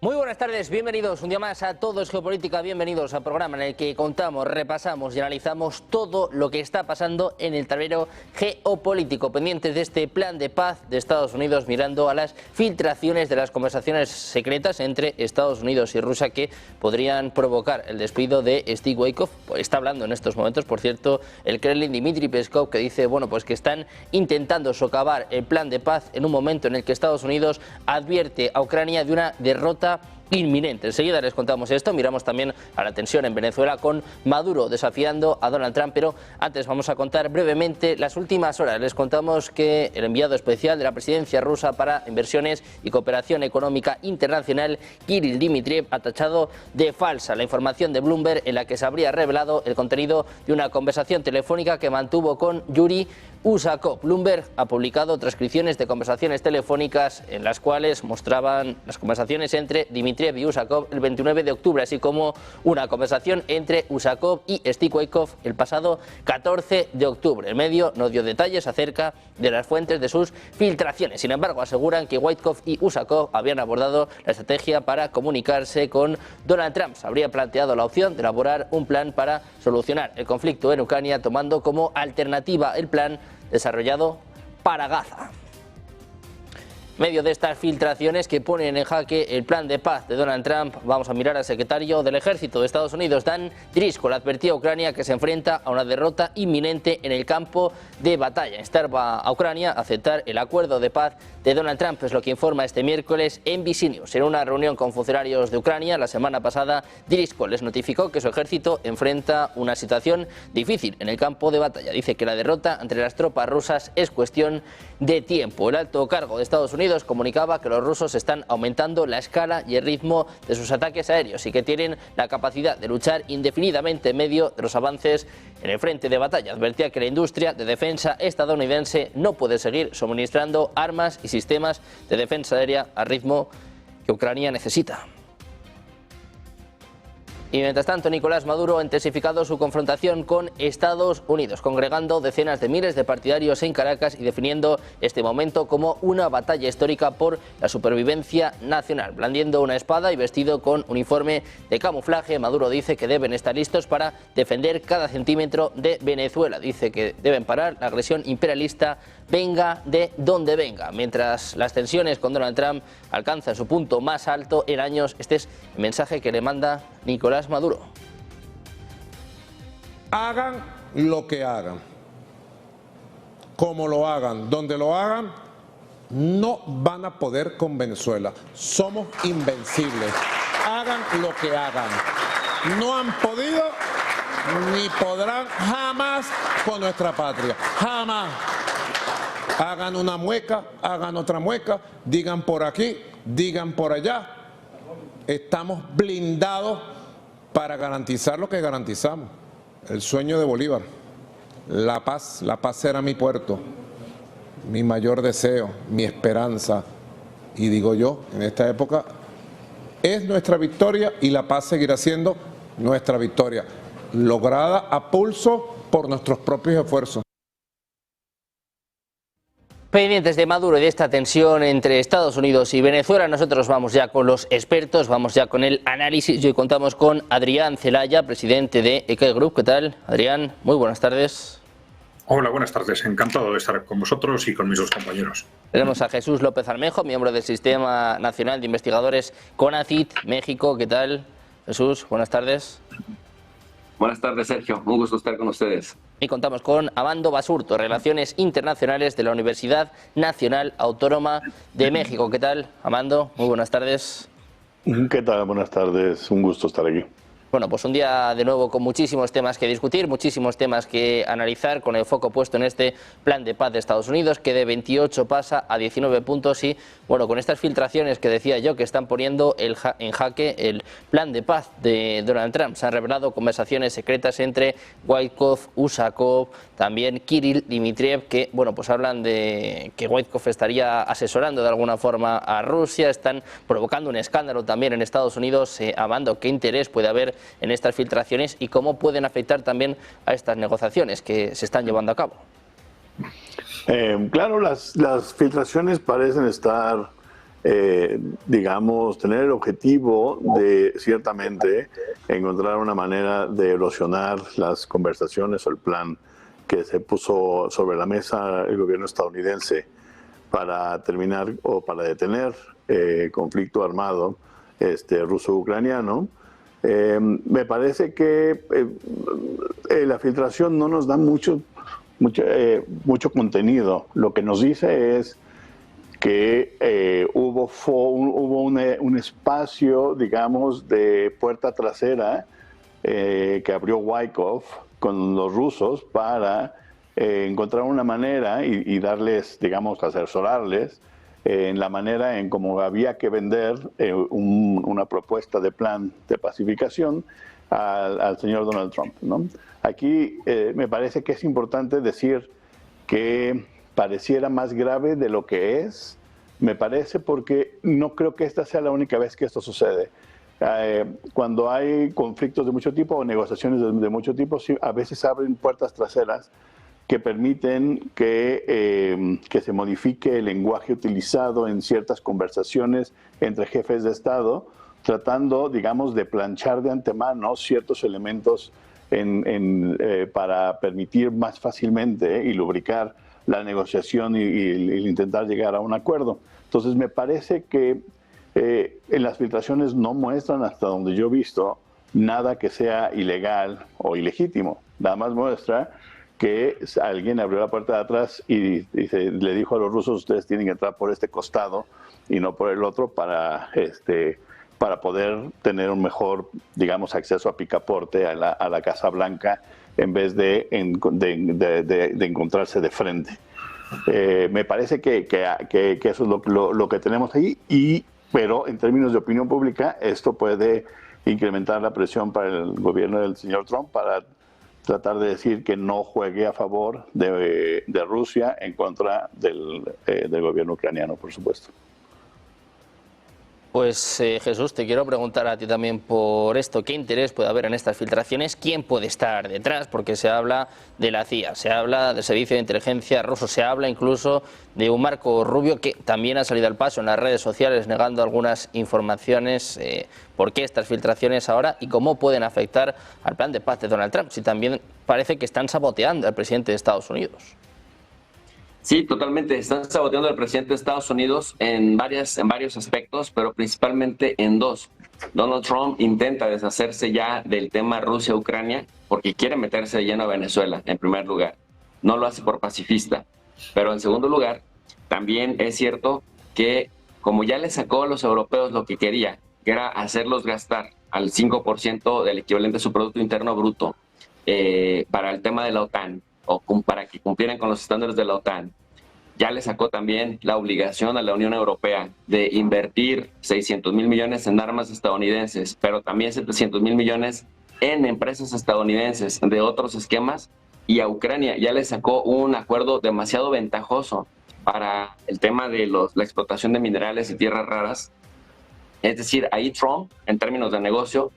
Muy buenas tardes, bienvenidos un día más a Todo es Geopolítica, bienvenidos al programa en el que contamos, repasamos y analizamos todo lo que está pasando en el tablero geopolítico, pendientes de este plan de paz de Estados Unidos, mirando a las filtraciones de las conversaciones secretas entre Estados Unidos y Rusia que podrían provocar el despido de Steve Witkoff. Está hablando en estos momentos, por cierto, el Kremlin, Dmitry Peskov, que dice pues que están intentando socavar el plan de paz en un momento en el que Estados Unidos advierte a Ucrania de una derrota inminente. Enseguida les contamos esto, miramos también a la tensión en Venezuela con Maduro desafiando a Donald Trump, pero antes vamos a contar brevemente las últimas horas. Les contamos que el enviado especial de la presidencia rusa para inversiones y cooperación económica internacional, Kirill Dmitriev, ha tachado de falsa la información de Bloomberg en la que se habría revelado el contenido de una conversación telefónica que mantuvo con Yuri Usakov. Bloomberg ha publicado transcripciones de conversaciones telefónicas en las cuales mostraban las conversaciones entre Dmitriev y Usakov el 29 de octubre, así como una conversación entre Usakov y Steve Witkoff el pasado 14 de octubre. El medio no dio detalles acerca de las fuentes de sus filtraciones. Sin embargo, aseguran que Witkoff y Usakov habían abordado la estrategia para comunicarse con Donald Trump. Se habría planteado la opción de elaborar un plan para solucionar el conflicto en Ucrania, tomando como alternativa el plan desarrollado para Gaza. Medio de estas filtraciones que ponen en jaque el plan de paz de Donald Trump, vamos a mirar al secretario del Ejército de Estados Unidos, Dan Driscoll, advertía a Ucrania que se enfrenta a una derrota inminente en el campo de batalla. Instaba a Ucrania a aceptar el acuerdo de paz de Donald Trump, es lo que informa este miércoles NBC News. En una reunión con funcionarios de Ucrania la semana pasada, Driscoll les notificó que su ejército enfrenta una situación difícil en el campo de batalla. Dice que la derrota entre las tropas rusas es cuestión de tiempo. El alto cargo de Estados Unidos comunicaba que los rusos están aumentando la escala y el ritmo de sus ataques aéreos y que tienen la capacidad de luchar indefinidamente en medio de los avances en el frente de batalla. Advertía que la industria de defensa estadounidense no puede seguir suministrando armas y sistemas de defensa aérea al ritmo que Ucrania necesita. Y mientras tanto, Nicolás Maduro ha intensificado su confrontación con Estados Unidos, congregando decenas de miles de partidarios en Caracas y definiendo este momento como una batalla histórica por la supervivencia nacional. Blandiendo una espada y vestido con uniforme de camuflaje, Maduro dice que deben estar listos para defender cada centímetro de Venezuela. Dice que deben parar la agresión imperialista, venga de donde venga. Mientras las tensiones con Donald Trump alcanzan su punto más alto en años, este es el mensaje que le manda Nicolás Maduro. Hagan lo que hagan, como lo hagan, donde lo hagan, no van a poder con Venezuela. Somos invencibles. Hagan lo que hagan. No han podido ni podrán jamás con nuestra patria. Jamás. Hagan una mueca, hagan otra mueca, digan por aquí, digan por allá. Estamos blindados para garantizar lo que garantizamos. El sueño de Bolívar, la paz era mi puerto, mi mayor deseo, mi esperanza. Y digo yo, en esta época es nuestra victoria y la paz seguirá siendo nuestra victoria, lograda a pulso por nuestros propios esfuerzos. Pendientes de Maduro y de esta tensión entre Estados Unidos y Venezuela, nosotros vamos ya con los expertos, vamos ya con el análisis y hoy contamos con Adrián Celaya, presidente de Ekel Group. ¿Qué tal, Adrián? Muy buenas tardes. Hola, buenas tardes. Encantado de estar con vosotros y con mis dos compañeros. Tenemos a Jesús López Armejo, miembro del Sistema Nacional de Investigadores CONACYT, México. ¿Qué tal, Jesús? Buenas tardes. Buenas tardes, Sergio. Un gusto estar con ustedes. Y contamos con Amando Basurto, Relaciones Internacionales de la Universidad Nacional Autónoma de México. ¿Qué tal, Amando? Muy buenas tardes. ¿Qué tal? Buenas tardes. Un gusto estar aquí. Bueno, pues un día de nuevo con muchísimos temas que discutir, muchísimos temas que analizar, con el foco puesto en este plan de paz de Estados Unidos, que de 28 pasa a 19 puntos y, bueno, con estas filtraciones que decía yo que están poniendo en jaque el plan de paz de Donald Trump. Se han revelado conversaciones secretas entre Witkoff, Usakov, también Kirill Dmitriev, que, bueno, pues hablan de que Witkoff estaría asesorando de alguna forma a Rusia, están provocando un escándalo también en Estados Unidos. Amando, ¿qué interés puede haber en estas filtraciones y cómo pueden afectar también a estas negociaciones que se están llevando a cabo? Claro, las filtraciones parecen estar digamos, tener el objetivo de, ciertamente, encontrar una manera de erosionar las conversaciones o el plan que se puso sobre la mesa el gobierno estadounidense para terminar o para detener conflicto armado ruso-ucraniano. Me parece que la filtración no nos da mucho contenido. Lo que nos dice es que hubo un espacio, digamos, de puerta trasera que abrió Wyckoff con los rusos para encontrar una manera y darles, digamos, asesorarles en la manera en cómo había que vender una propuesta de plan de pacificación al señor Donald Trump, ¿no? Aquí me parece que es importante decir que pareciera más grave de lo que es, me parece, porque no creo que esta sea la única vez que esto sucede. Cuando hay conflictos de mucho tipo o negociaciones de mucho tipo, sí, a veces abren puertas traseras que permiten que se modifique el lenguaje utilizado en ciertas conversaciones entre jefes de Estado, tratando, digamos, de planchar de antemano ciertos elementos para permitir más fácilmente y lubricar la negociación y intentar llegar a un acuerdo. Entonces, me parece que en las filtraciones no muestran, hasta donde yo he visto, nada que sea ilegal o ilegítimo. Nada más muestra que alguien abrió la puerta de atrás y le dijo a los rusos: ustedes tienen que entrar por este costado y no por el otro para poder tener un mejor, digamos, acceso a picaporte a la Casa Blanca en vez de encontrarse de frente. Me parece que eso es lo que tenemos ahí, pero en términos de opinión pública esto puede incrementar la presión para el gobierno del señor Trump para tratar de decir que no juegue a favor de Rusia en contra del gobierno ucraniano, por supuesto. Pues Jesús, te quiero preguntar a ti también por esto. ¿Qué interés puede haber en estas filtraciones? ¿Quién puede estar detrás? Porque se habla de la CIA, se habla del Servicio de Inteligencia ruso, se habla incluso de un Marco Rubio que también ha salido al paso en las redes sociales negando algunas informaciones. ¿Por qué estas filtraciones ahora y cómo pueden afectar al plan de paz de Donald Trump? Si también parece que están saboteando al presidente de Estados Unidos. Sí, totalmente. Están saboteando al presidente de Estados Unidos en varios aspectos, pero principalmente en dos. Donald Trump intenta deshacerse ya del tema Rusia-Ucrania porque quiere meterse de lleno a Venezuela, en primer lugar. No lo hace por pacifista. Pero en segundo lugar, también es cierto que como ya le sacó a los europeos lo que quería, que era hacerlos gastar al 5% del equivalente a su Producto Interno Bruto para el tema de la OTAN, o para que cumplieran con los estándares de la OTAN, ya le sacó también la obligación a la Unión Europea de invertir 600,000 millones en armas estadounidenses, pero también 700,000 millones en empresas estadounidenses de otros esquemas, y a Ucrania ya le sacó un acuerdo demasiado ventajoso para el tema de la explotación de minerales y tierras raras. Es decir, ahí Trump, en términos de negocio,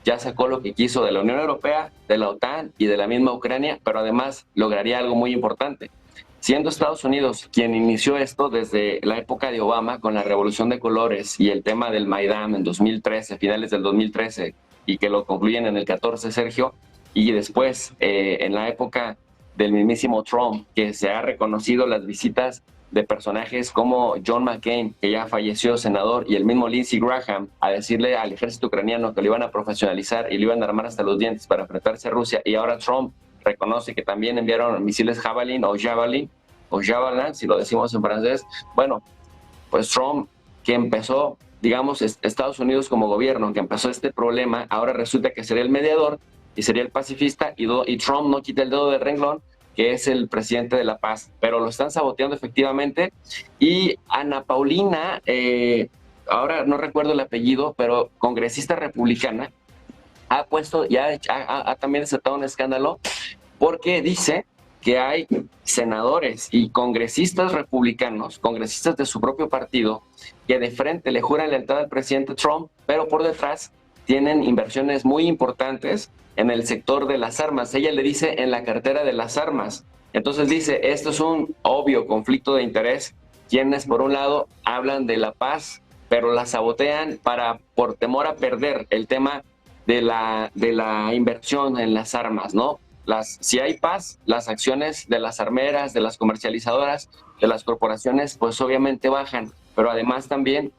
ya sacó lo que quiso de la Unión Europea, de la OTAN y de la misma Ucrania, pero además lograría algo muy importante. Siendo Estados Unidos quien inició esto desde la época de Obama con la Revolución de Colores y el tema del Maidán en 2013, finales del 2013, y que lo concluyen en el 14, Sergio, y después en la época del mismísimo Trump, que se ha reconocido las visitas de personajes como John McCain, que ya falleció, senador, y el mismo Lindsey Graham, a decirle al ejército ucraniano que lo iban a profesionalizar y lo iban a armar hasta los dientes para enfrentarse a Rusia, y ahora Trump reconoce que también enviaron misiles Javelin, si lo decimos en francés. Bueno, pues Trump, que empezó, digamos, Estados Unidos como gobierno, que empezó este problema, ahora resulta que sería el mediador y sería el pacifista, y Trump no quita el dedo del renglón, que es el presidente de la paz, pero lo están saboteando efectivamente. Y Ana Paulina, ahora no recuerdo el apellido, pero congresista republicana, ha también desatado un escándalo porque dice que hay senadores y congresistas republicanos, congresistas de su propio partido, que de frente le juran lealtad al presidente Trump, pero por detrás tienen inversiones muy importantes en el sector de las armas. Ella le dice en la cartera de las armas. Entonces dice, esto es un obvio conflicto de interés. Quienes por un lado hablan de la paz pero la sabotean por temor a perder el tema de la inversión en las armas, ¿no? Si hay paz, las acciones de las armeras, de las comercializadoras, de las corporaciones, pues obviamente bajan, pero además también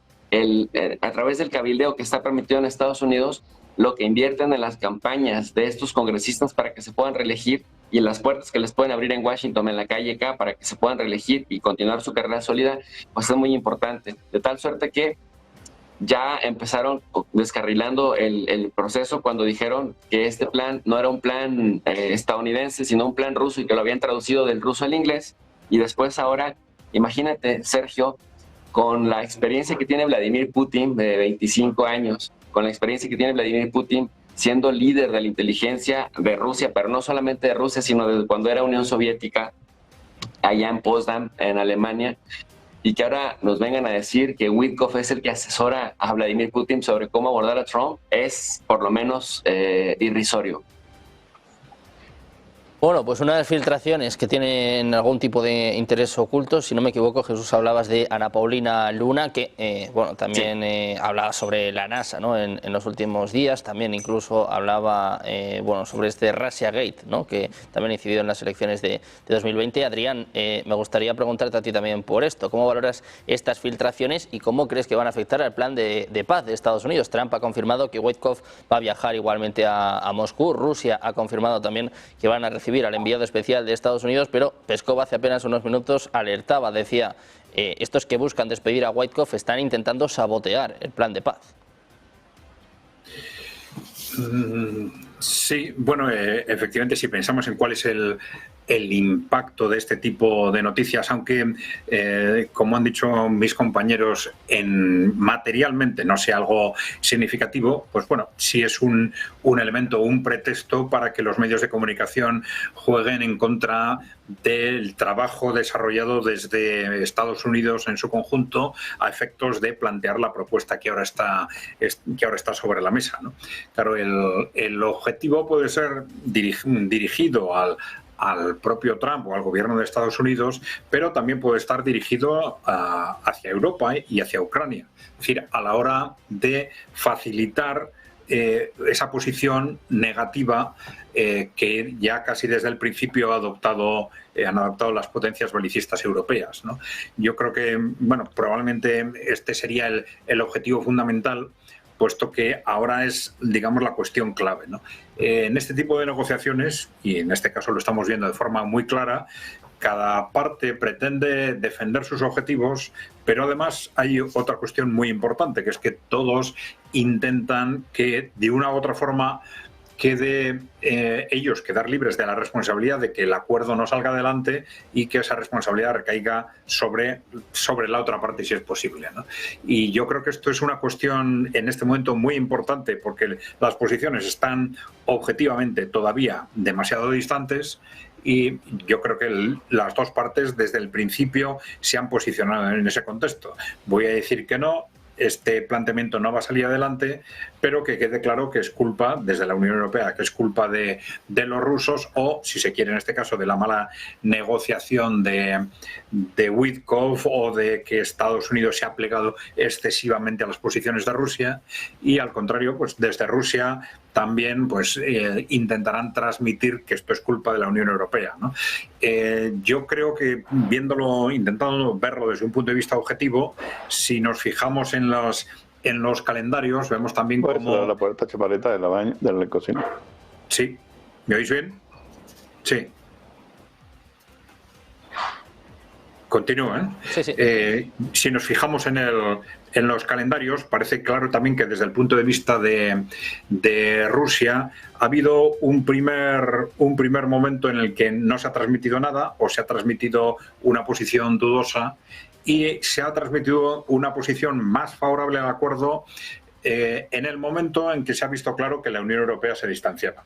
a través del cabildeo que está permitido en Estados Unidos, lo que invierten en las campañas de estos congresistas para que se puedan reelegir y en las puertas que les pueden abrir en Washington, en la calle acá, para que se puedan reelegir y continuar su carrera sólida, pues es muy importante. De tal suerte que ya empezaron descarrilando el proceso cuando dijeron que este plan no era un plan estadounidense, sino un plan ruso y que lo habían traducido del ruso al inglés. Y después ahora, imagínate, Sergio, con la experiencia que tiene Vladimir Putin de 25 años, con la experiencia que tiene Vladimir Putin siendo líder de la inteligencia de Rusia, pero no solamente de Rusia, sino desde cuando era Unión Soviética, allá en Potsdam, en Alemania, y que ahora nos vengan a decir que Witkoff es el que asesora a Vladimir Putin sobre cómo abordar a Trump, es por lo menos irrisorio. Bueno, pues una de las filtraciones que tienen algún tipo de interés oculto, si no me equivoco, Jesús, hablabas de Ana Paulina Luna, que bueno, también sí, hablaba sobre la NASA, ¿no? En los últimos días, también incluso hablaba bueno, sobre este Russiagate, ¿no? Que también ha incidido en las elecciones de 2020. Adrián, me gustaría preguntarte a ti también por esto. ¿Cómo valoras estas filtraciones y cómo crees que van a afectar al plan de paz de Estados Unidos? Trump ha confirmado que Witkoff va a viajar igualmente a Moscú. Rusia ha confirmado también que van a recibir al enviado especial de Estados Unidos, pero Peskov hace apenas unos minutos alertaba, decía, estos que buscan despedir a Witkoff están intentando sabotear el plan de paz. Sí, bueno, efectivamente, si pensamos en cuál es el impacto de este tipo de noticias, aunque, como han dicho mis compañeros, materialmente no sea algo significativo, pues bueno, sí es un elemento, un pretexto para que los medios de comunicación jueguen en contra del trabajo desarrollado desde Estados Unidos en su conjunto a efectos de plantear la propuesta que ahora está sobre la mesa, ¿no? Claro, el objetivo puede ser dirigido al propio Trump o al gobierno de Estados Unidos, pero también puede estar dirigido hacia Europa y hacia Ucrania. Es decir, a la hora de facilitar esa posición negativa que ya casi desde el principio han adoptado las potencias belicistas europeas, ¿no? Yo creo que, bueno, probablemente este sería el objetivo fundamental, puesto que ahora es, digamos, la cuestión clave, ¿no? En este tipo de negociaciones, y en este caso lo estamos viendo de forma muy clara, cada parte pretende defender sus objetivos, pero además hay otra cuestión muy importante, que es que todos intentan que de una u otra forma ellos quedar libres de la responsabilidad de que el acuerdo no salga adelante y que esa responsabilidad recaiga sobre la otra parte si es posible, ¿no? Y yo creo que esto es una cuestión en este momento muy importante porque las posiciones están objetivamente todavía demasiado distantes y yo creo que las dos partes desde el principio se han posicionado en ese contexto. Voy a decir que no. Este planteamiento no va a salir adelante, pero que quede claro que es culpa, desde la Unión Europea, que es culpa de los rusos o, si se quiere en este caso, de la mala negociación de Witkoff o de que Estados Unidos se ha plegado excesivamente a las posiciones de Rusia y, al contrario, pues desde Rusia también pues intentarán transmitir que esto es culpa de la Unión Europea, ¿no? Yo creo que intentando verlo desde un punto de vista objetivo, si nos fijamos en los calendarios, vemos también cómo... la puerta chaparrita de la cocina. Sí. ¿Me oís bien? Sí. Continúa, ¿eh? Sí, sí. Si nos fijamos en los calendarios, parece claro también que desde el punto de vista de Rusia ha habido un primer momento en el que no se ha transmitido nada o se ha transmitido una posición dudosa y se ha transmitido una posición más favorable al acuerdo en el momento en que se ha visto claro que la Unión Europea se distanciaba.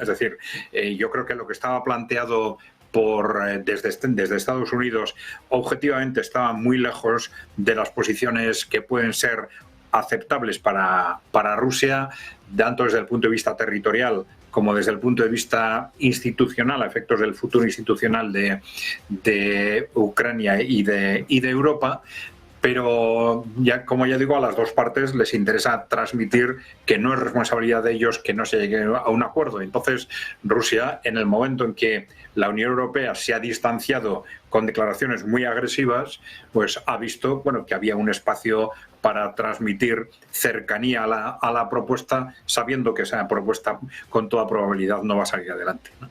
Es decir, yo creo que lo que estaba planteado desde Estados Unidos objetivamente estaba muy lejos de las posiciones que pueden ser aceptables para Rusia, tanto desde el punto de vista territorial como desde el punto de vista institucional, a efectos del futuro institucional de Ucrania y de Europa. pero ya, como ya digo, a las dos partes les interesa transmitir que no es responsabilidad de ellos que no se llegue a un acuerdo. Entonces, Rusia, en el momento en que la Unión Europea se ha distanciado con declaraciones muy agresivas, pues ha visto, bueno, que había un espacio para transmitir cercanía a la propuesta, sabiendo que esa propuesta con toda probabilidad no va a salir adelante, ¿no?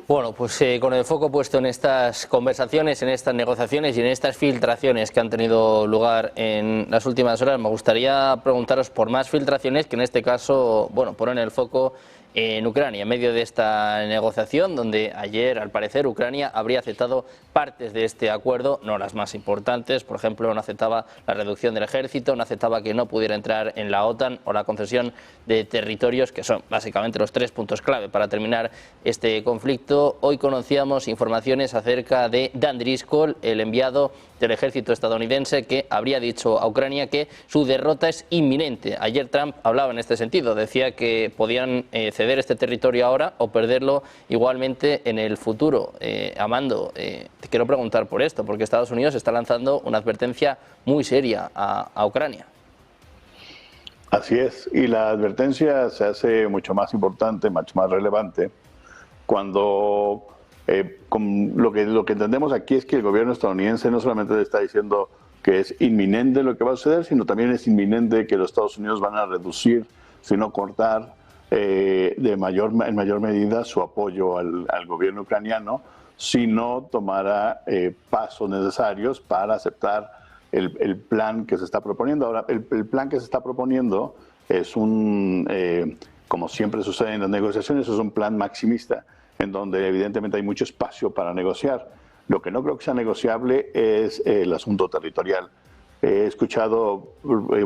Bueno, pues con el foco puesto en estas conversaciones, en estas negociaciones y en estas filtraciones que han tenido lugar en las últimas horas, me gustaría preguntaros por más filtraciones que en este caso, bueno, ponen el foco en Ucrania, en medio de esta negociación, donde ayer, al parecer, Ucrania habría aceptado partes de este acuerdo, no las más importantes. Por ejemplo, no aceptaba la reducción del ejército, no aceptaba que no pudiera entrar en la OTAN o la concesión de territorios, que son básicamente los 3 puntos clave para terminar este conflicto. Hoy conocíamos informaciones acerca de Dan Driscoll, el enviado del ejército estadounidense, que habría dicho a Ucrania que su derrota es inminente. Ayer Trump hablaba en este sentido, decía que podían ceder este territorio ahora o perderlo igualmente en el futuro. Amando, te quiero preguntar por esto, porque Estados Unidos está lanzando una advertencia muy seria a Ucrania. Así es, y la advertencia se hace mucho más importante, mucho más relevante, cuando lo que entendemos aquí es que el gobierno estadounidense no solamente le está diciendo que es inminente lo que va a suceder, sino también es inminente que los Estados Unidos van a reducir, si no cortar, en mayor medida su apoyo al gobierno ucraniano, si no tomara pasos necesarios para aceptar el plan que se está proponiendo. Ahora, el plan que se está proponiendo es como siempre sucede en las negociaciones, es un plan maximista, en donde evidentemente hay mucho espacio para negociar. Lo que no creo que sea negociable es el asunto territorial. He escuchado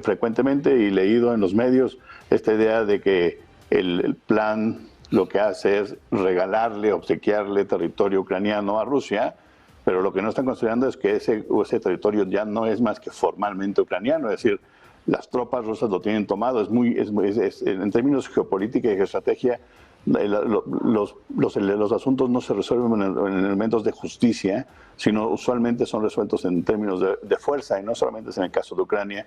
frecuentemente y leído en los medios esta idea de que el plan lo que hace es regalarle, obsequiarle territorio ucraniano a Rusia, pero lo que no están considerando es que ese territorio ya no es más que formalmente ucraniano, es decir, las tropas rusas lo tienen tomado. En términos de geopolítica y geoestrategia, los asuntos no se resuelven en elementos de justicia, sino usualmente son resueltos en términos de fuerza, y no solamente es en el caso de Ucrania.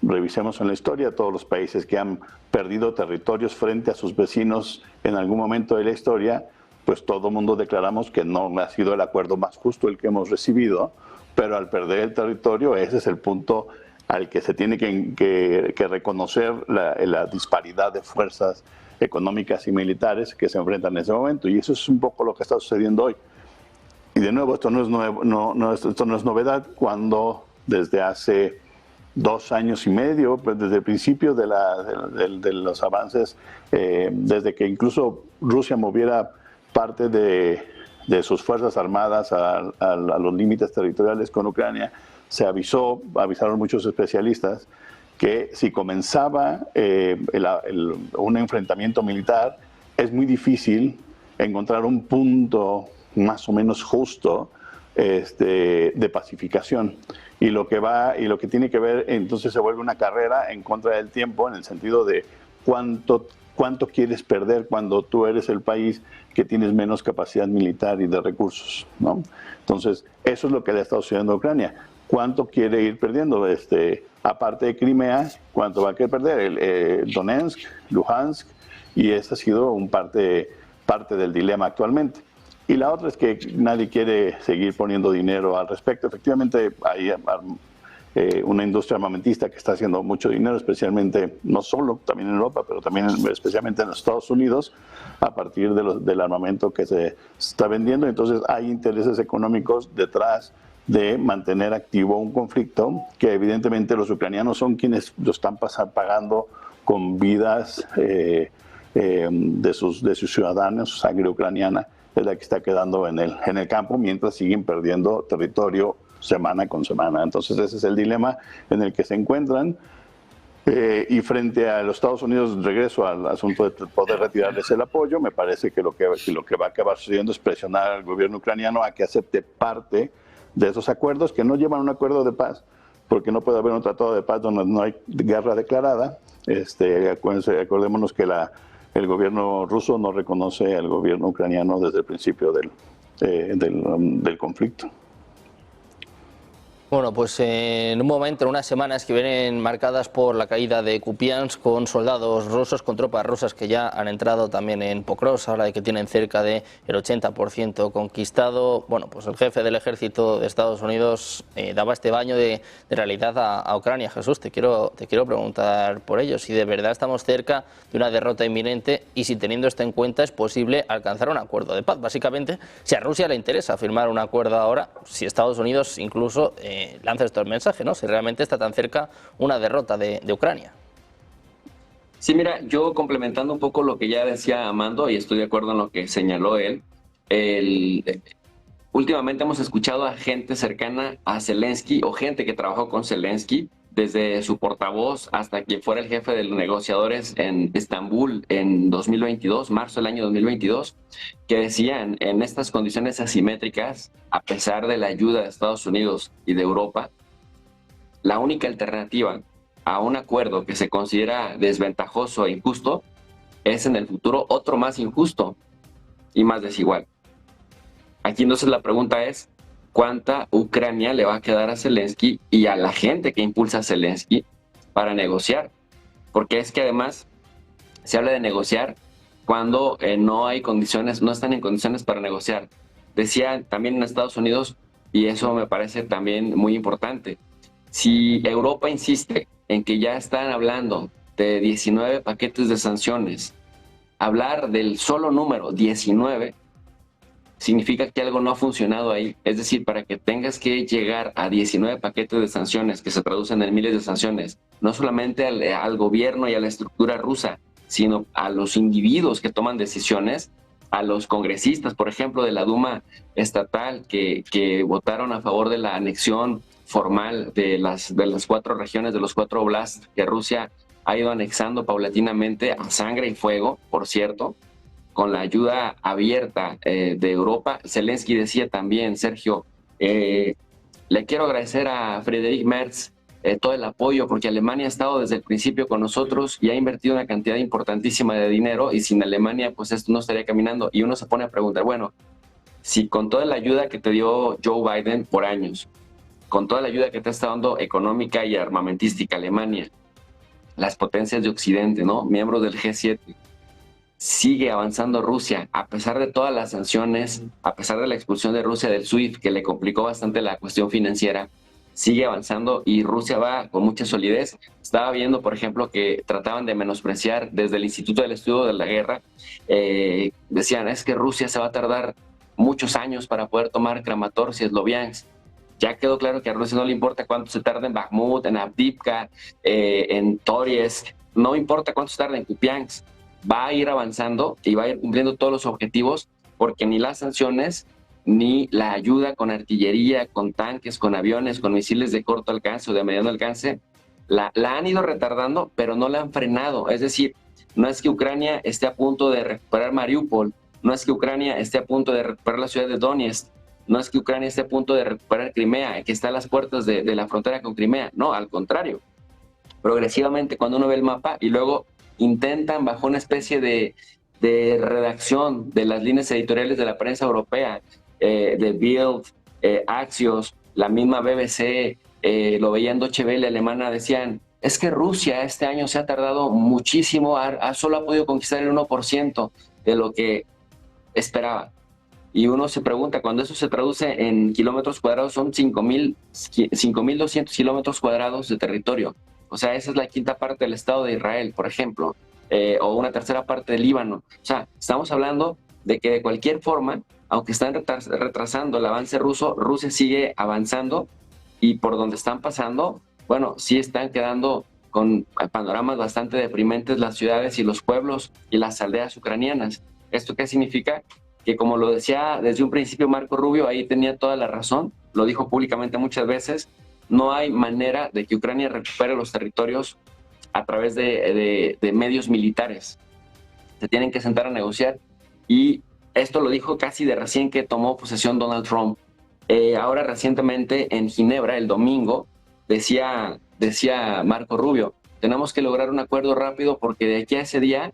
Revisemos en la historia todos los países que han perdido territorios frente a sus vecinos en algún momento de la historia, pues todo el mundo declaramos que no ha sido el acuerdo más justo el que hemos recibido, pero al perder el territorio ese es el punto al que se tiene que reconocer la disparidad de fuerzas económicas y militares que se enfrentan en ese momento, y eso es un poco lo que está sucediendo hoy. Y de nuevo, esto no es novedad, cuando desde hace 2 años y medio, pues desde el principio de los avances, desde que incluso Rusia moviera parte de sus fuerzas armadas a los límites territoriales con Ucrania, avisaron muchos especialistas que si comenzaba un enfrentamiento militar, es muy difícil encontrar un punto más o menos justo de pacificación. Y lo que tiene que ver, entonces se vuelve una carrera en contra del tiempo, en el sentido de cuánto quieres perder cuando tú eres el país que tienes menos capacidad militar y de recursos, ¿no? Entonces, eso es lo que le está sucediendo a Ucrania. ¿Cuánto quiere ir perdiendo? Aparte de Crimea, ¿cuánto va a querer perder? Donetsk, Luhansk, y esa ha sido parte del dilema actualmente. Y la otra es que nadie quiere seguir poniendo dinero al respecto. Efectivamente, hay una industria armamentista que está haciendo mucho dinero, especialmente, no solo también en Europa, pero también especialmente en los Estados Unidos, a partir del armamento que se está vendiendo. Entonces hay intereses económicos detrás de mantener activo un conflicto que evidentemente los ucranianos son quienes lo están pagando con vidas de sus ciudadanos. Su sangre ucraniana es la que está quedando en el campo, mientras siguen perdiendo territorio semana con semana. Entonces ese es el dilema en el que se encuentran. Y frente a los Estados Unidos, regreso al asunto de poder retirarles el apoyo, me parece que lo que va a acabar sucediendo es presionar al gobierno ucraniano a que acepte parte de esos acuerdos, que no llevan a un acuerdo de paz, porque no puede haber un tratado de paz donde no hay guerra declarada. Acordémonos que el gobierno ruso no reconoce al gobierno ucraniano desde el principio del conflicto. Bueno, pues en un momento, en unas semanas que vienen marcadas por la caída de Kupiansk, con soldados rusos, con tropas rusas que ya han entrado también en Pokrovsk, ahora de que tienen cerca del 80% conquistado. Bueno, pues el jefe del ejército de Estados Unidos daba este baño de realidad a Ucrania. Jesús, te quiero preguntar por ello, si de verdad estamos cerca de una derrota inminente y si, teniendo esto en cuenta, es posible alcanzar un acuerdo de paz. Básicamente, si a Rusia le interesa firmar un acuerdo ahora, si Estados Unidos incluso lanza estos mensajes, ¿no? Si realmente está tan cerca una derrota de Ucrania. Sí, mira, yo complementando un poco lo que ya decía Amando, y estoy de acuerdo en lo que señaló él, últimamente hemos escuchado a gente cercana a Zelensky o gente que trabajó con Zelensky, desde su portavoz hasta quien fuera el jefe de los negociadores en Estambul en 2022, marzo del año 2022, que decían, en estas condiciones asimétricas, a pesar de la ayuda de Estados Unidos y de Europa, la única alternativa a un acuerdo que se considera desventajoso e injusto es en el futuro otro más injusto y más desigual. Aquí entonces la pregunta es, ¿cuánta Ucrania le va a quedar a Zelensky y a la gente que impulsa a Zelensky para negociar? Porque es que además se habla de negociar cuando no hay condiciones, no están en condiciones para negociar. Decía también en Estados Unidos, y eso me parece también muy importante, si Europa insiste en que ya están hablando de 19 paquetes de sanciones, hablar del solo número 19 significa que algo no ha funcionado ahí. Es decir, para que tengas que llegar a 19 paquetes de sanciones que se traducen en miles de sanciones, no solamente al gobierno y a la estructura rusa, sino a los individuos que toman decisiones, a los congresistas, por ejemplo, de la Duma estatal que votaron a favor de la anexión formal de las 4 regiones, de los 4 oblasts que Rusia ha ido anexando paulatinamente a sangre y fuego, por cierto, con la ayuda abierta de Europa. Zelensky decía también, Sergio, le quiero agradecer a Friedrich Merz todo el apoyo, porque Alemania ha estado desde el principio con nosotros y ha invertido una cantidad importantísima de dinero, y sin Alemania pues esto no estaría caminando. Y uno se pone a preguntar, bueno, si con toda la ayuda que te dio Joe Biden por años, con toda la ayuda que te está dando económica y armamentística Alemania, las potencias de Occidente, ¿no?, miembros del G7, sigue avanzando Rusia, a pesar de todas las sanciones, a pesar de la expulsión de Rusia del SWIFT, que le complicó bastante la cuestión financiera, sigue avanzando y Rusia va con mucha solidez. Estaba viendo, por ejemplo, que trataban de menospreciar desde el Instituto del Estudio de la Guerra, decían, es que Rusia se va a tardar muchos años para poder tomar Kramatorsk y Sloviansk. Ya quedó claro que a Rusia no le importa cuánto se tarda en Bakhmut, en Avdiivka, en Toriesk, no importa cuánto se tarda en Kupiansk. Va a ir avanzando y va a ir cumpliendo todos los objetivos, porque ni las sanciones, ni la ayuda con artillería, con tanques, con aviones, con misiles de corto alcance o de mediano alcance, la han ido retardando, pero no la han frenado. Es decir, no es que Ucrania esté a punto de recuperar Mariupol, no es que Ucrania esté a punto de recuperar la ciudad de Donetsk, no es que Ucrania esté a punto de recuperar Crimea, que está a las puertas de la frontera con Crimea. No, al contrario. Progresivamente, cuando uno ve el mapa y luego intentan, bajo una especie de redacción de las líneas editoriales de la prensa europea, de Bild, Axios, la misma BBC, lo veían Deutsche Welle alemana, decían, es que Rusia este año se ha tardado muchísimo, solo ha podido conquistar el 1% de lo que esperaba. Y uno se pregunta, cuando eso se traduce en kilómetros cuadrados, son 5.200 kilómetros cuadrados de territorio. O sea, esa es la quinta parte del Estado de Israel, por ejemplo, o una tercera parte del Líbano. O sea, estamos hablando de que de cualquier forma, aunque están retrasando el avance ruso, Rusia sigue avanzando, y por donde están pasando, bueno, sí están quedando con panoramas bastante deprimentes las ciudades y los pueblos y las aldeas ucranianas. ¿Esto qué significa? Que, como lo decía desde un principio Marco Rubio, ahí tenía toda la razón, lo dijo públicamente muchas veces, no hay manera de que Ucrania recupere los territorios a través de medios militares. Se tienen que sentar a negociar, y esto lo dijo casi de recién que tomó posesión Donald Trump. Ahora recientemente en Ginebra, el domingo, decía Marco Rubio, tenemos que lograr un acuerdo rápido porque de aquí a ese día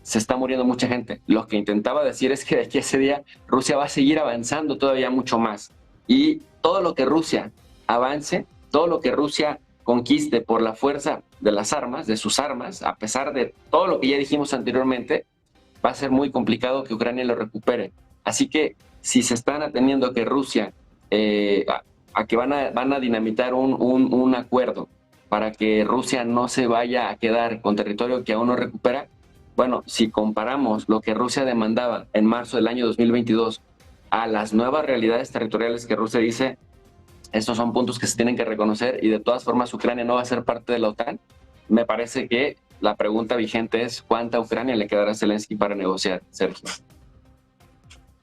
se está muriendo mucha gente. Lo que intentaba decir es que de aquí a ese día Rusia va a seguir avanzando todavía mucho más. Y todo lo que Rusia avance, todo lo que Rusia conquiste por la fuerza de las armas, de sus armas, a pesar de todo lo que ya dijimos anteriormente, va a ser muy complicado que Ucrania lo recupere. Así que si se están ateniendo a que Rusia, a que van a dinamitar un acuerdo para que Rusia no se vaya a quedar con territorio que aún no recupera, bueno, si comparamos lo que Rusia demandaba en marzo del año 2022 a las nuevas realidades territoriales que Rusia dice, estos son puntos que se tienen que reconocer y de todas formas Ucrania no va a ser parte de la OTAN, me parece que la pregunta vigente es ¿cuánta Ucrania le quedará a Zelensky para negociar, Sergio?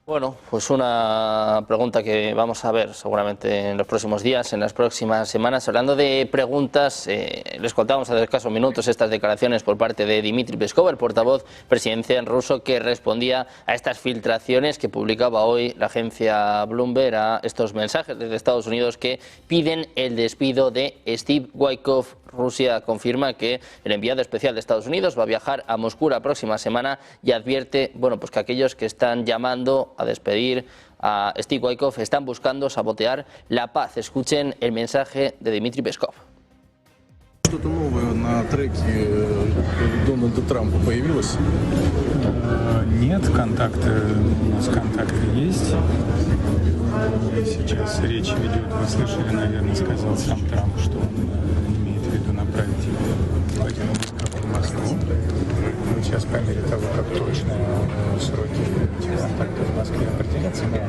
Bueno, pues una pregunta que vamos a ver seguramente en los próximos días, en las próximas semanas. Hablando de preguntas, les contábamos hace escasos minutos estas declaraciones por parte de Dmitry Peskov, el portavoz presidencial ruso, que respondía a estas filtraciones que publicaba hoy la agencia Bloomberg, a estos mensajes desde Estados Unidos que piden el despido de Steve Witkoff. Rusia confirma que el enviado especial de Estados Unidos va a viajar a Moscú la próxima semana y advierte, bueno, pues que aquellos que están llamando a despedir a Steve Witkoff están buscando sabotear la paz. Escuchen el mensaje de Dmitry Peskov. Что-то новое на треке Дональда Трампа появилось? Нет, контакты, у нас контакты есть. Сейчас речь ведет, вы слышали, наверное, сказал сам Трамп, что он имеет в виду направить Владимира Пескова в Москву. Вот сейчас, по мере того, как точно сроки этих контактов в Москве определятся, мы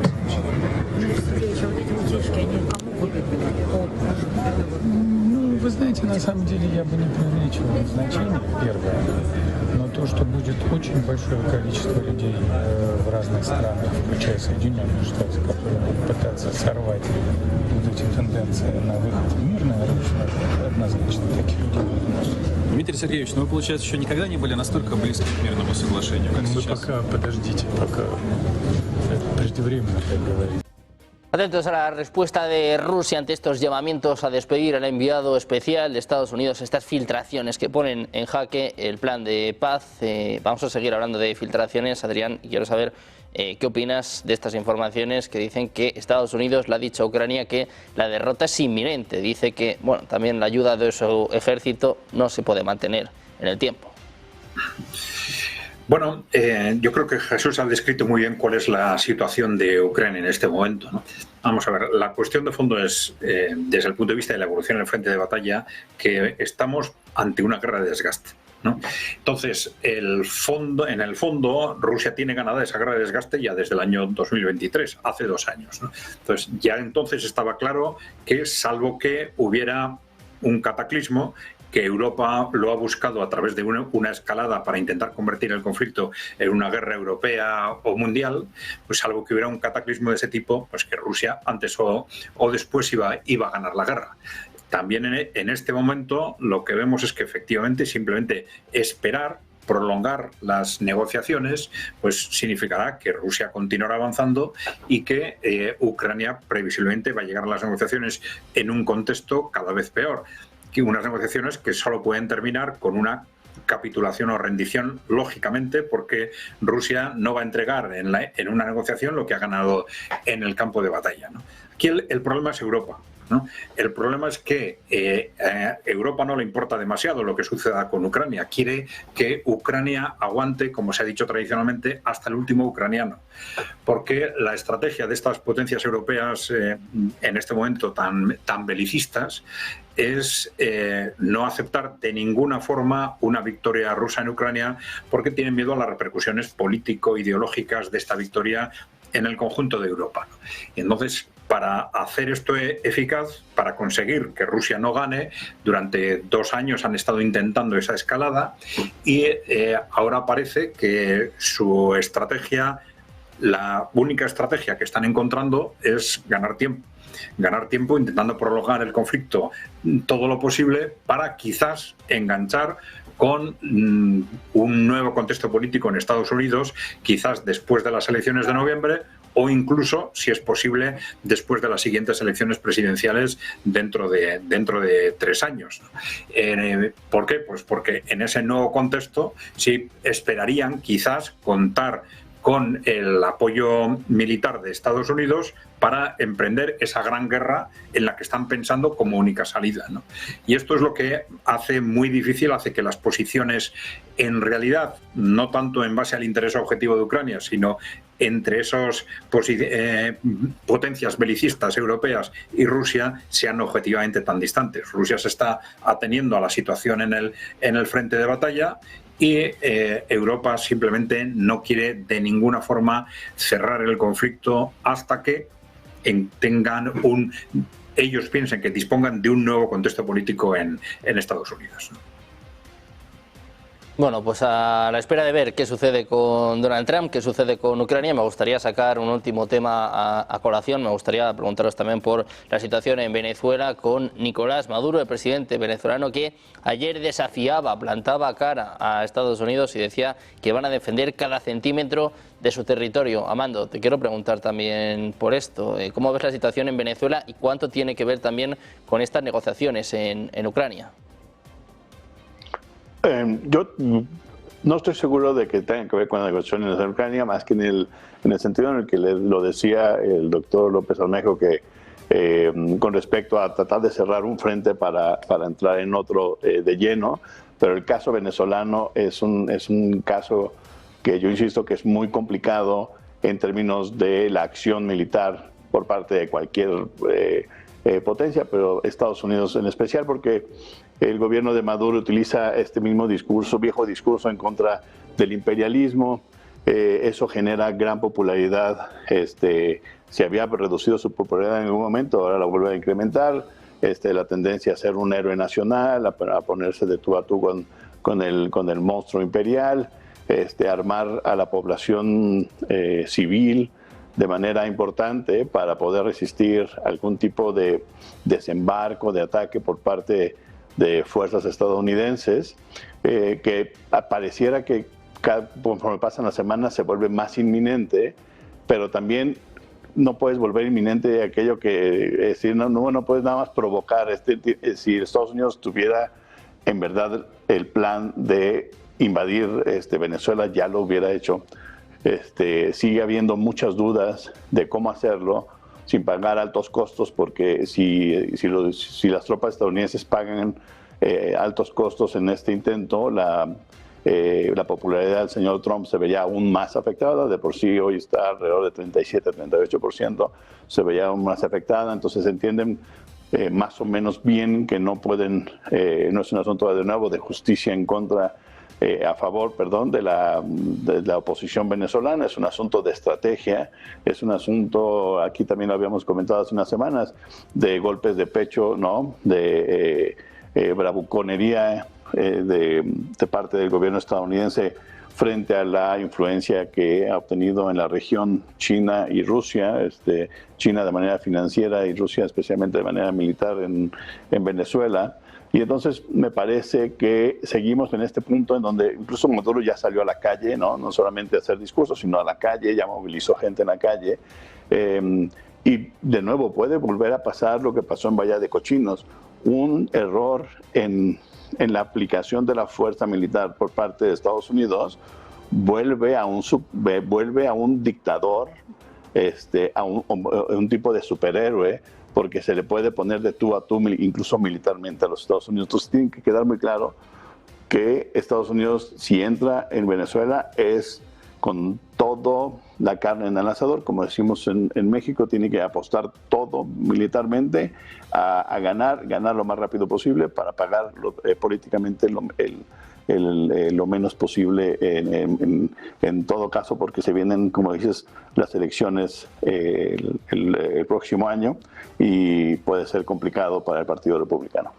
Ну, вы знаете, на самом деле я бы не преувеличивал значение, первое. Но то, что будет очень большое количество людей в разных странах, включая Соединенные Штаты, которые будут пытаться сорвать вот эти тенденции на выход в мирное русло, однозначно таких людей будет много. Дмитрий Сергеевич, ну вы, получается, еще никогда не были настолько близки к мирному соглашению, как Вы сейчас? пока подождите, пока преждевременно так говорить. Atentos a la respuesta de Rusia ante estos llamamientos a despedir al enviado especial de Estados Unidos, estas filtraciones que ponen en jaque el plan de paz. Vamos a seguir hablando de filtraciones, Adrián, y quiero saber qué opinas de estas informaciones que dicen que Estados Unidos le ha dicho a Ucrania que la derrota es inminente. Dice que, bueno, también la ayuda de su ejército no se puede mantener en el tiempo. Bueno, yo creo que Jesús ha descrito muy bien cuál es la situación de Ucrania en este momento, ¿no? Vamos a ver, la cuestión de fondo es, desde el punto de vista de la evolución en el frente de batalla, que estamos ante una guerra de desgaste, ¿no? Entonces, en el fondo, Rusia tiene ganada esa guerra de desgaste ya desde el año 2023, hace 2 años, ¿no? Entonces, ya entonces estaba claro que, salvo que hubiera un cataclismo, que Europa lo ha buscado a través de una escalada para intentar convertir el conflicto en una guerra europea o mundial, pues salvo que hubiera un cataclismo de ese tipo, pues que Rusia antes o después iba a ganar la guerra. También en este momento lo que vemos es que efectivamente simplemente esperar, prolongar las negociaciones, pues significará que Rusia continuará avanzando y que Ucrania previsiblemente va a llegar a las negociaciones en un contexto cada vez peor. Que unas negociaciones que solo pueden terminar con una capitulación o rendición, lógicamente, porque Rusia no va a entregar en una negociación lo que ha ganado en el campo de batalla, ¿no? Aquí el problema es Europa, ¿no? El problema es que Europa no le importa demasiado lo que suceda con Ucrania. Quiere que Ucrania aguante, como se ha dicho tradicionalmente, hasta el último ucraniano. Porque la estrategia de estas potencias europeas en este momento tan belicistas es no aceptar de ninguna forma una victoria rusa en Ucrania, porque tienen miedo a las repercusiones político-ideológicas de esta victoria en el conjunto de Europa. Y entonces, para hacer esto eficaz, para conseguir que Rusia no gane, durante 2 años han estado intentando esa escalada y ahora parece que su estrategia, la única estrategia que están encontrando es ganar tiempo intentando prolongar el conflicto todo lo posible para quizás enganchar con un nuevo contexto político en Estados Unidos, quizás después de las elecciones de noviembre o incluso, si es posible, después de las siguientes elecciones presidenciales dentro de 3 años. ¿Por qué? Pues porque en ese nuevo contexto sí esperarían quizás contar con el apoyo militar de Estados Unidos para emprender esa gran guerra en la que están pensando como única salida, ¿no? Y esto es lo que hace muy difícil, hace que las posiciones, en realidad, no tanto en base al interés objetivo de Ucrania, sino entre esas potencias belicistas europeas y Rusia, sean objetivamente tan distantes. Rusia se está ateniendo a la situación en el frente de batalla y Europa simplemente no quiere de ninguna forma cerrar el conflicto hasta que ellos piensen que dispongan de un nuevo contexto político en Estados Unidos. Bueno, pues a la espera de ver qué sucede con Donald Trump, qué sucede con Ucrania, me gustaría sacar un último tema a colación. Me gustaría preguntaros también por la situación en Venezuela con Nicolás Maduro, el presidente venezolano, que ayer desafiaba, plantaba cara a Estados Unidos y decía que van a defender cada centímetro de su territorio. Amando, te quiero preguntar también por esto. ¿Cómo ves la situación en Venezuela y cuánto tiene que ver también con estas negociaciones en Ucrania? Yo no estoy seguro de que tenga que ver con las negociaciones en Ucrania, más que en el sentido en el que lo decía el doctor López Almejo, que con respecto a tratar de cerrar un frente para entrar en otro de lleno, pero el caso venezolano es un caso que yo insisto que es muy complicado en términos de la acción militar por parte de cualquier potencia, pero Estados Unidos en especial, porque el gobierno de Maduro utiliza este mismo discurso, viejo discurso en contra del imperialismo. Eso genera gran popularidad. Se había reducido su popularidad en algún momento, ahora la vuelve a incrementar. La tendencia a ser un héroe nacional, a ponerse de tú a tú con el monstruo imperial, armar a la población civil de manera importante para poder resistir algún tipo de desembarco, de ataque por parte de fuerzas estadounidenses, que pareciera que conforme pasan las semanas se vuelve más inminente, pero también no puedes volver inminente aquello que no puedes nada más provocar. Si Estados Unidos tuviera en verdad el plan de invadir Venezuela, ya lo hubiera hecho. Sigue habiendo muchas dudas de cómo hacerlo sin pagar altos costos, porque si las tropas estadounidenses pagan altos costos en este intento, la popularidad del señor Trump se veía aún más afectada. De por sí hoy está alrededor de 37-38%, se veía aún más afectada. Entonces entienden más o menos bien que no pueden, no es un asunto de nuevo de justicia en contra, a favor, perdón, de la oposición venezolana. Es un asunto de estrategia, es un asunto, aquí también lo habíamos comentado hace unas semanas, de golpes de pecho, ¿no? De bravuconería de parte del gobierno estadounidense frente a la influencia que ha obtenido en la región China y Rusia, China de manera financiera y Rusia especialmente de manera militar en Venezuela. Y entonces me parece que seguimos en este punto en donde incluso Maduro ya salió a la calle, no solamente a hacer discursos, sino a la calle, ya movilizó gente en la calle. Y de nuevo puede volver a pasar lo que pasó en Valle de Cochinos, un error en la aplicación de la fuerza militar por parte de Estados Unidos, vuelve a un dictador, a un tipo de superhéroe, porque se le puede poner de tú a tú, incluso militarmente, a los Estados Unidos. Entonces tiene que quedar muy claro que Estados Unidos, si entra en Venezuela, es con todo la carne en el asador, como decimos en México, tiene que apostar todo militarmente a ganar lo más rápido posible para pagar políticamente lo menos posible en todo caso, porque se vienen, como dices, las elecciones el próximo año y puede ser complicado para el Partido Republicano.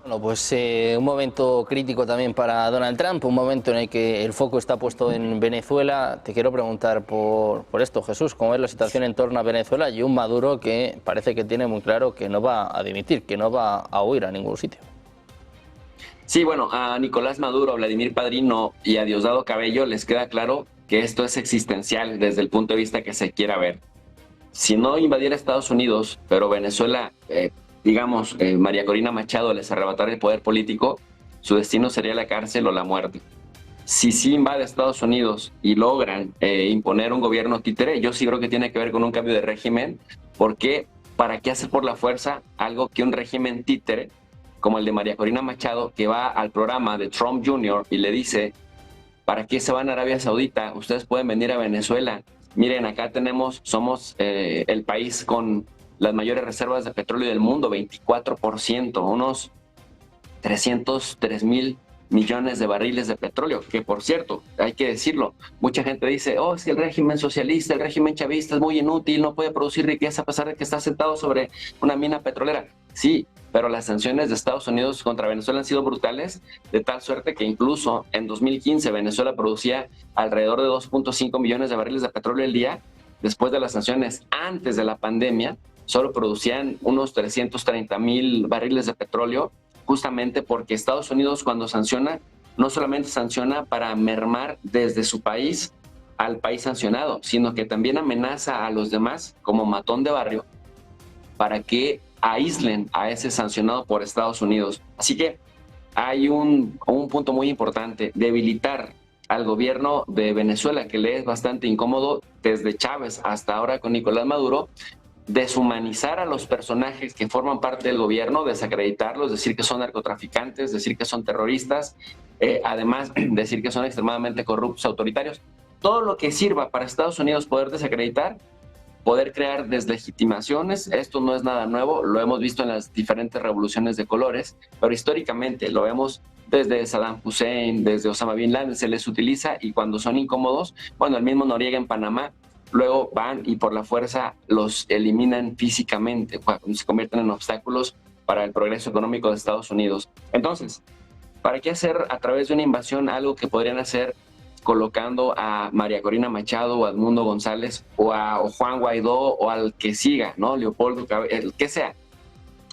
Bueno, pues un momento crítico también para Donald Trump, un momento en el que el foco está puesto en Venezuela. Te quiero preguntar por esto, Jesús, ¿cómo es la situación en torno a Venezuela y un Maduro que parece que tiene muy claro que no va a dimitir, que no va a huir a ningún sitio? Sí, bueno, a Nicolás Maduro, a Vladimir Padrino y a Diosdado Cabello les queda claro que esto es existencial desde el punto de vista que se quiera ver. Si no invadiera Estados Unidos, pero Venezuela, María Corina Machado les arrebatara el poder político, su destino sería la cárcel o la muerte. si sí invade Estados Unidos y logran imponer un gobierno títere, yo sí creo que tiene que ver con un cambio de régimen, porque ¿para qué hacer por la fuerza algo que un régimen títere, como el de María Corina Machado, que va al programa de Trump Jr. y le dice, ¿para qué se van a Arabia Saudita? Ustedes pueden venir a Venezuela. Miren, acá somos el país con las mayores reservas de petróleo del mundo, 24%, unos 303,000 millones de barriles de petróleo, que por cierto, hay que decirlo, mucha gente dice, es que el régimen socialista, el régimen chavista es muy inútil, no puede producir riqueza a pesar de que está sentado sobre una mina petrolera. Sí, pero las sanciones de Estados Unidos contra Venezuela han sido brutales, de tal suerte que incluso en 2015 Venezuela producía alrededor de 2.5 millones de barriles de petróleo al día. Después de las sanciones, antes de la pandemia, solo producían unos 330,000 barriles de petróleo, justamente porque Estados Unidos, cuando sanciona, no solamente sanciona para mermar desde su país al país sancionado, sino que también amenaza a los demás como matón de barrio para que aíslen a ese sancionado por Estados Unidos. Así que hay un punto muy importante: debilitar al gobierno de Venezuela, que le es bastante incómodo desde Chávez hasta ahora con Nicolás Maduro. Deshumanizar a los personajes que forman parte del gobierno, desacreditarlos, decir que son narcotraficantes, decir que son terroristas, además decir que son extremadamente corruptos, autoritarios. Todo lo que sirva para Estados Unidos poder desacreditar, poder crear deslegitimaciones. Esto no es nada nuevo, lo hemos visto en las diferentes revoluciones de colores, pero históricamente lo vemos desde Saddam Hussein, desde Osama Bin Laden, se les utiliza, y cuando son incómodos, bueno, el mismo Noriega en Panamá, luego van y por la fuerza los eliminan físicamente, se convierten en obstáculos para el progreso económico de Estados Unidos. Entonces, ¿para qué hacer a través de una invasión algo que podrían hacer colocando a María Corina Machado o a Edmundo González o Juan Guaidó o al que siga, ¿no? Leopoldo, el que sea?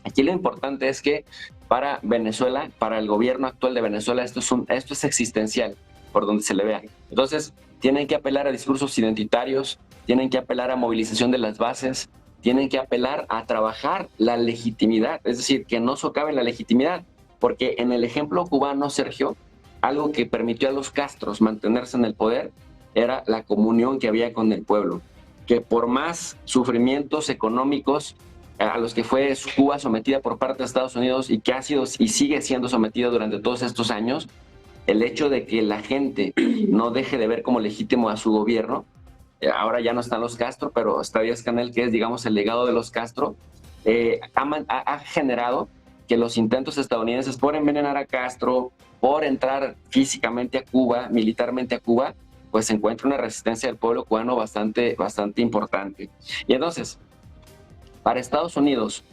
Aquí lo importante es que para Venezuela, para el gobierno actual de Venezuela, esto es existencial, por donde se le vea. Entonces, tienen que apelar a discursos identitarios, tienen que apelar a movilización de las bases, tienen que apelar a trabajar la legitimidad, es decir, que no socave la legitimidad, porque en el ejemplo cubano, Sergio, algo que permitió a los Castros mantenerse en el poder era la comunión que había con el pueblo, que por más sufrimientos económicos a los que fue Cuba sometida por parte de Estados Unidos y que ha sido y sigue siendo sometida durante todos estos años, el hecho de que la gente no deje de ver como legítimo a su gobierno, ahora ya no están los Castro, pero está Díaz-Canel, que es, digamos, el legado de los Castro, ha generado que los intentos estadounidenses por envenenar a Castro, por entrar físicamente a Cuba, militarmente a Cuba, pues se encuentra una resistencia del pueblo cubano bastante importante. Y entonces, para Estados Unidos,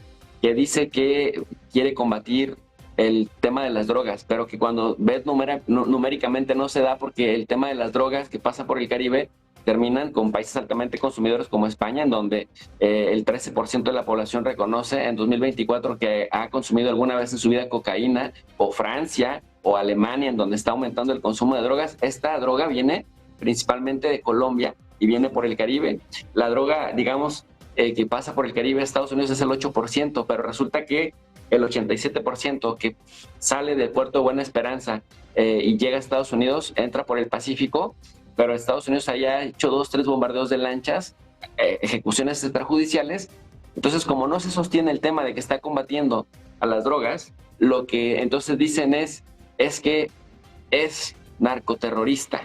que dice que quiere combatir el tema de las drogas, pero que cuando ves numéricamente no se da, porque el tema de las drogas que pasa por el Caribe terminan con países altamente consumidores como España, en donde el 13% de la población reconoce en 2024 que ha consumido alguna vez en su vida cocaína, o Francia o Alemania, en donde está aumentando el consumo de drogas. Esta droga viene principalmente de Colombia y viene por el Caribe. La droga, digamos, que pasa por el Caribe, Estados Unidos es el 8%, pero resulta que el 87% que sale del puerto de Buena Esperanza y llega a Estados Unidos, entra por el Pacífico, pero Estados Unidos haya hecho 2-3 bombardeos de lanchas, ejecuciones extrajudiciales. Entonces, como no se sostiene el tema de que está combatiendo a las drogas, lo que entonces dicen es que es narcoterrorista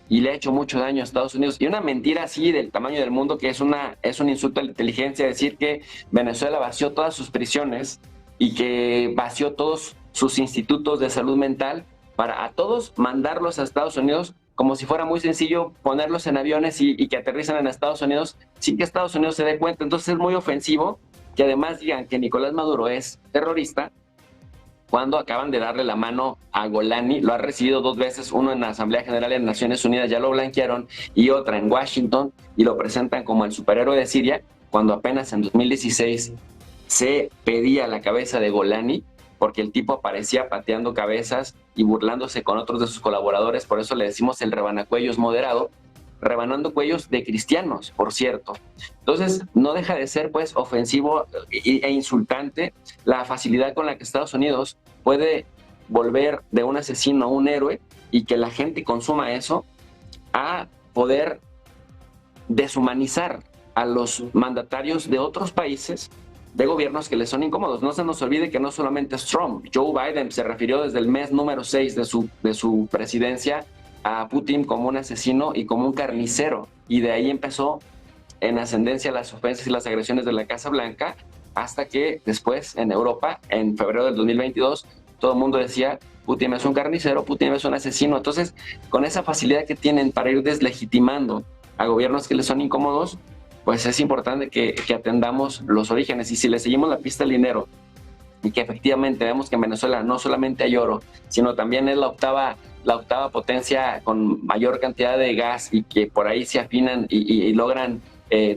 y le ha hecho mucho daño a Estados Unidos. Y una mentira así del tamaño del mundo, que es un insulto a la inteligencia, decir que Venezuela vació todas sus prisiones y que vació todos sus institutos de salud mental para a todos mandarlos a Estados Unidos, como si fuera muy sencillo ponerlos en aviones y que aterrizan en Estados Unidos sin que Estados Unidos se dé cuenta. Entonces es muy ofensivo que además digan que Nicolás Maduro es terrorista cuando acaban de darle la mano a Golani. Lo ha recibido 2 veces, uno en la Asamblea General de Naciones Unidas, ya lo blanquearon, y otra en Washington, y lo presentan como el superhéroe de Siria, cuando apenas en 2016 se pedía la cabeza de Golani, porque el tipo aparecía pateando cabezas y burlándose con otros de sus colaboradores. Por eso le decimos el rebanacuellos moderado, rebanando cuellos de cristianos, por cierto. Entonces, no deja de ser, pues, ofensivo e insultante la facilidad con la que Estados Unidos puede volver de un asesino a un héroe y que la gente consuma eso, a poder deshumanizar a los mandatarios de otros países, de gobiernos que les son incómodos. No se nos olvide que no solamente es Trump. Joe Biden se refirió desde el mes número 6 de su presidencia a Putin como un asesino y como un carnicero. Y de ahí empezó en ascendencia las ofensas y las agresiones de la Casa Blanca, hasta que después en Europa, en febrero del 2022, todo el mundo decía: Putin es un carnicero, Putin es un asesino. Entonces, con esa facilidad que tienen para ir deslegitimando a gobiernos que les son incómodos, pues es importante que atendamos los orígenes. Y si le seguimos la pista al dinero, y que efectivamente vemos que en Venezuela no solamente hay oro, sino también es la octava potencia con mayor cantidad de gas, y que por ahí se afinan y logran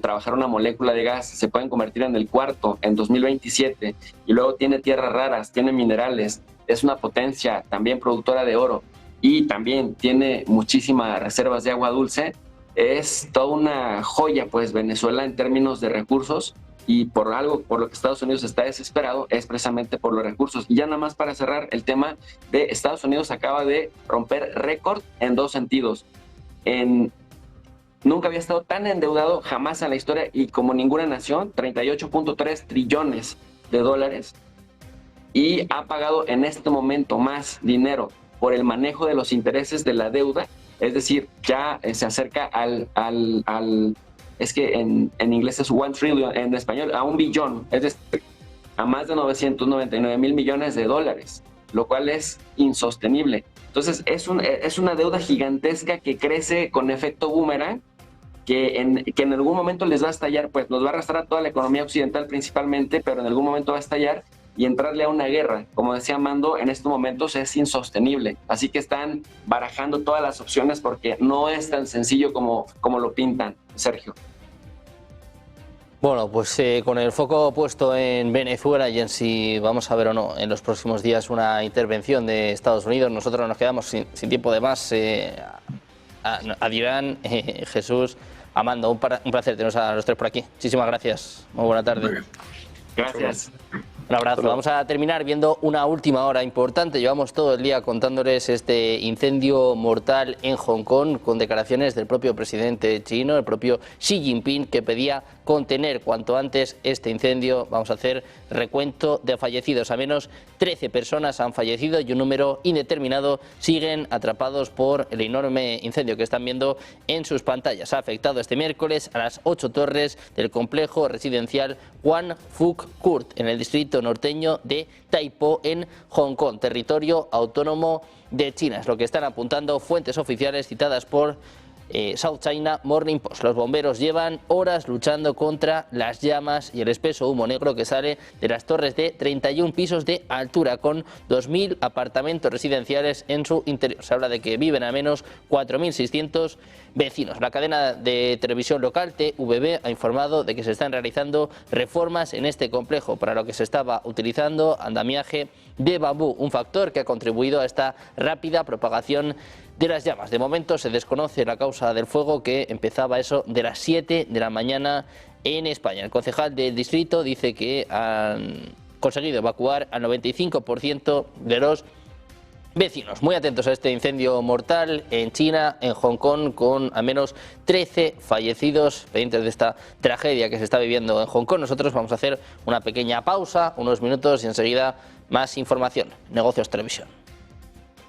trabajar una molécula de gas, se pueden convertir en el cuarto en 2027, y luego tiene tierras raras, tiene minerales, es una potencia también productora de oro, y también tiene muchísimas reservas de agua dulce. Es toda una joya, pues, Venezuela en términos de recursos, y por lo que Estados Unidos está desesperado es precisamente por los recursos. Y ya nada más para cerrar el tema de Estados Unidos, acaba de romper récord en dos sentidos. Nunca había estado tan endeudado jamás en la historia, y como ninguna nación, 38.3 trillones de dólares, y ha pagado en este momento más dinero por el manejo de los intereses de la deuda. Es decir, ya se acerca es que en inglés es 1 trillion, en español a 1 billón, es decir, a más de 999 mil millones de dólares, lo cual es insostenible. Entonces es una deuda gigantesca que crece con efecto boomerang, que en algún momento les va a estallar, pues nos va a arrastrar a toda la economía occidental principalmente, pero en algún momento va a estallar, y entrarle a una guerra, como decía Mando, en estos momentos es insostenible. Así que están barajando todas las opciones, porque no es tan sencillo como lo pintan, Sergio. Bueno, pues con el foco puesto en Venezuela y en si vamos a ver o no en los próximos días una intervención de Estados Unidos, nosotros nos quedamos sin tiempo de más. Adrián, Jesús, Amando, un placer teneros a los tres por aquí. Muchísimas gracias. Muy buena tarde. Gracias. Un abrazo. Vamos a terminar viendo una última hora importante. Llevamos todo el día contándoles este incendio mortal en Hong Kong, con declaraciones del propio presidente chino, el propio Xi Jinping, que pedía contener cuanto antes este incendio. Vamos a hacer recuento de fallecidos. Al menos 13 personas han fallecido y un número indeterminado siguen atrapados por el enorme incendio que están viendo en sus pantallas. Ha afectado este miércoles a las 8 torres del complejo residencial Wan Fuk Court, en el distrito norteño de Tai Po, en Hong Kong, territorio autónomo de China. Es lo que están apuntando fuentes oficiales citadas por South China Morning Post. Los bomberos llevan horas luchando contra las llamas y el espeso humo negro que sale de las torres de 31 pisos de altura, con 2.000 apartamentos residenciales en su interior. Se habla de que viven a menos 4.600 vecinos. La cadena de televisión local TVB ha informado de que se están realizando reformas en este complejo, para lo que se estaba utilizando andamiaje de bambú, un factor que ha contribuido a esta rápida propagación de las llamas. De momento se desconoce la causa del fuego, que empezaba a eso de las 7 de la mañana en España. El concejal del distrito dice que han conseguido evacuar al 95% de los vecinos. Muy atentos a este incendio mortal en China, en Hong Kong, con al menos 13 fallecidos, pendientes de esta tragedia que se está viviendo en Hong Kong. Nosotros vamos a hacer una pequeña pausa, unos minutos, y enseguida más información. Negocios Televisión.